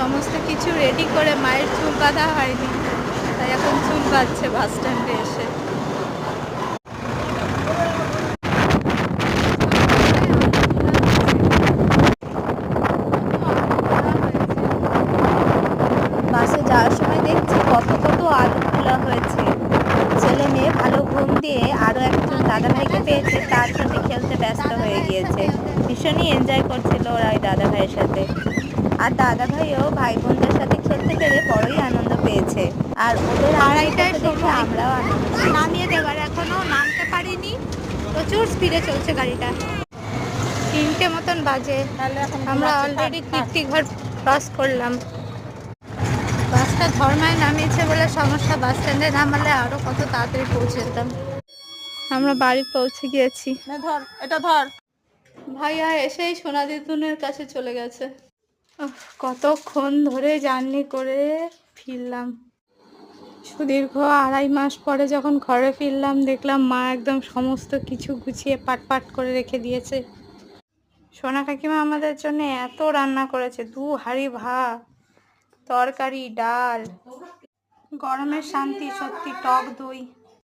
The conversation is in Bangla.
সমস্ত কিছু রেডি করে মায়ের চুল বাঁধা হয়নি, তাই এখন চুল বাঁধছে বাস স্ট্যান্ডে এসে। বাসে যাওয়ার সময় দেখছি কত কত আলু খোলা হয়েছে। ছেলে মেয়ে ভালো ঘুম দিয়ে আরো একজন দাদাভাইকে পেয়েছে, তার সাথে খেলতে ব্যস্ত হয়ে গিয়েছে। ভীষণই এনজয় করছিল ওরা ওই দাদাভাইয়ের সাথে। আর দাদাভাইও ভাই বোনদের সাথে খেলতে পেরে বড়ই আনন্দ পেয়েছে। আর ওদের আড়াইটায় দেখে আমরাও আনন্দ নামিয়ে দেবার, এখনো নামতে পারিনি, প্রচুর স্পিডে চলছে গাড়িটা। 3টে মতন বাজে, আমরা অলরেডি কীর্তিঘর ক্রস করলাম। বাসটা ধর্মায় নামিয়েছে বলে সমস্যা, বাস স্ট্যান্ডে নামালে আরো কত তাড়াতাড়ি পৌঁছে যেতাম। আমরা বাড়ি পৌঁছে গিয়েছি। ধর এটা ধর। ভাইয়া এসেই সোনাদিতুনের কাছে চলে গেছে। কতক্ষণ ধরে জার্নি করে ফিরলাম। সুদীর্ঘ 2.5 মাস পরে যখন ঘরে ফিরলাম, দেখলাম মা একদম সমস্ত কিছু গুছিয়ে পাট করে রেখে দিয়েছে। সোনা কাকিমা আমাদের জন্য এত রান্না করেছে, 2 হাঁড়ি ভাত, তরকারি, ডাল, গরমের শান্তি সত্যি, টক দই।